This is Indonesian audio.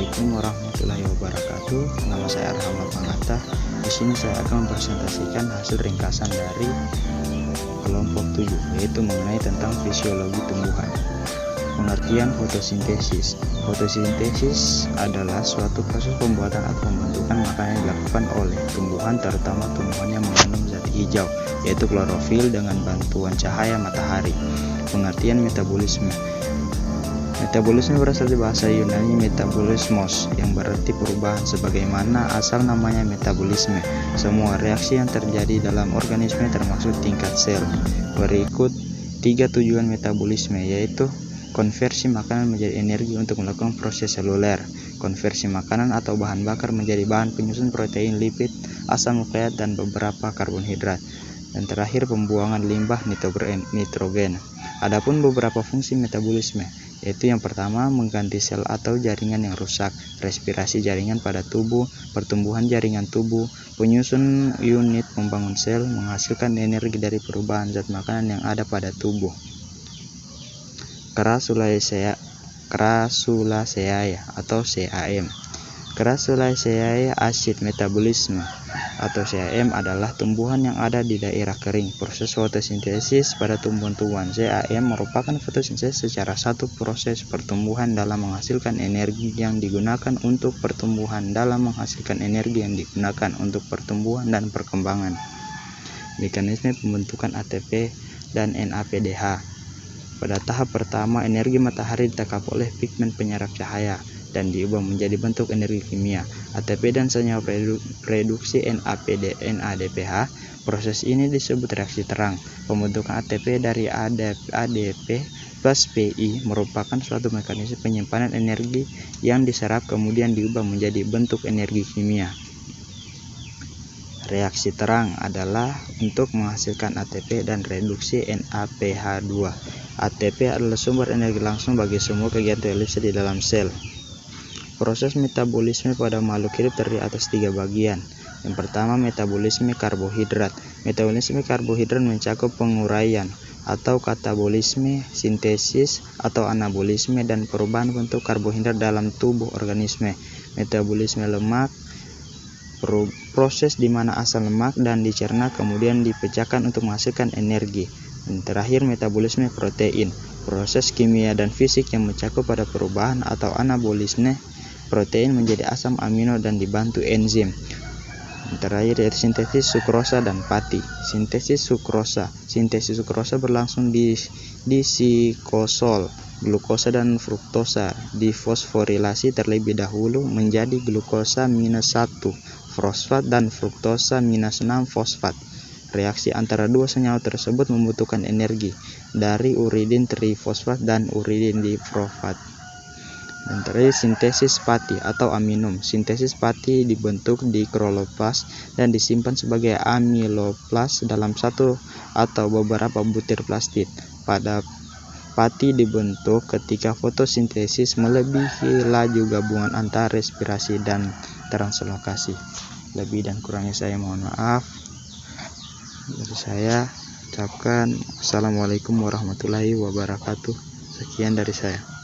Assalamualaikum warahmatullahi wabarakatuh. Nama saya Arhamad Manata. Di sini saya akan mempresentasikan hasil ringkasan dari kelompok 7, yaitu mengenai tentang fisiologi tumbuhan. Pengertian fotosintesis. Fotosintesis adalah suatu proses pembuatan atau pembentukan makanan yang dilakukan oleh tumbuhan, terutama tumbuhan yang mengandung zat hijau, yaitu klorofil, dengan bantuan cahaya matahari. Pengertian metabolisme. Metabolisme berasal dari bahasa Yunani metabolismos, yang berarti perubahan. Sebagaimana asal namanya metabolisme, semua reaksi yang terjadi dalam organisme termasuk tingkat sel. Berikut 3 tujuan metabolisme, yaitu konversi makanan menjadi energi untuk melakukan proses seluler, konversi makanan atau bahan bakar menjadi bahan penyusun protein, lipid, asam nukleat, dan beberapa karbohidrat, dan terakhir pembuangan limbah nitrogen. Adapun beberapa fungsi metabolisme, yaitu yang pertama mengganti sel atau jaringan yang rusak, respirasi jaringan pada tubuh, pertumbuhan jaringan tubuh, penyusun unit pembangun sel, menghasilkan energi dari perubahan zat makanan yang ada pada tubuh. Crassulaceae atau CAM. Crassulaceae acid metabolisme atau CAM adalah tumbuhan yang ada di daerah kering. Proses fotosintesis pada tumbuhan-tumbuhan. CAM merupakan fotosintesis secara satu proses pertumbuhan dalam menghasilkan energi yang digunakan untuk pertumbuhan dalam menghasilkan energi yang digunakan untuk pertumbuhan dan perkembangan. Mekanisme pembentukan ATP dan NADPH. Pada tahap pertama, energi matahari ditangkap oleh pigmen penyerap cahaya dan diubah menjadi bentuk energi kimia, ATP dan senyawa reduksi NADPH. Proses ini disebut reaksi terang. Pembentukan ATP dari ADP plus PI merupakan suatu mekanisme penyimpanan energi yang diserap kemudian diubah menjadi bentuk energi kimia. Reaksi terang adalah untuk menghasilkan ATP dan reduksi NADPH2. ATP adalah sumber energi langsung bagi semua kegiatan realisasi di dalam sel. Proses metabolisme pada makhluk hidup terdiri atas 3 bagian. Yang pertama, metabolisme karbohidrat. Metabolisme karbohidrat mencakup penguraian atau katabolisme, sintesis atau anabolisme, dan perubahan bentuk karbohidrat dalam tubuh organisme. Metabolisme lemak, proses di mana asam lemak dan dicerna kemudian dipecahkan untuk menghasilkan energi. Dan terakhir, metabolisme protein, proses kimia dan fisik yang mencakup pada perubahan atau anabolisme protein menjadi asam amino dan dibantu enzim. Dan terakhir yaitu sintesis sukrosa dan pati. Sintesis sukrosa berlangsung di sikosol, glukosa dan fruktosa difosforilasi terlebih dahulu menjadi glukosa minus 1 fosfat dan fruktosa minus 6 fosfat. Reaksi antara dua senyawa tersebut membutuhkan energi dari uridin trifosfat dan uridin difosfat. Dan terakhir sintesis pati atau aminum. Sintesis pati dibentuk di kloroplas dan disimpan sebagai amiloplas dalam satu atau beberapa butir plastik. Pada pati dibentuk ketika fotosintesis melebihi laju gabungan antara respirasi dan translokasi. Lebih dan kurangnya saya mohon maaf. Dari saya ucapkan Assalamualaikum warahmatullahi wabarakatuh. Sekian dari saya.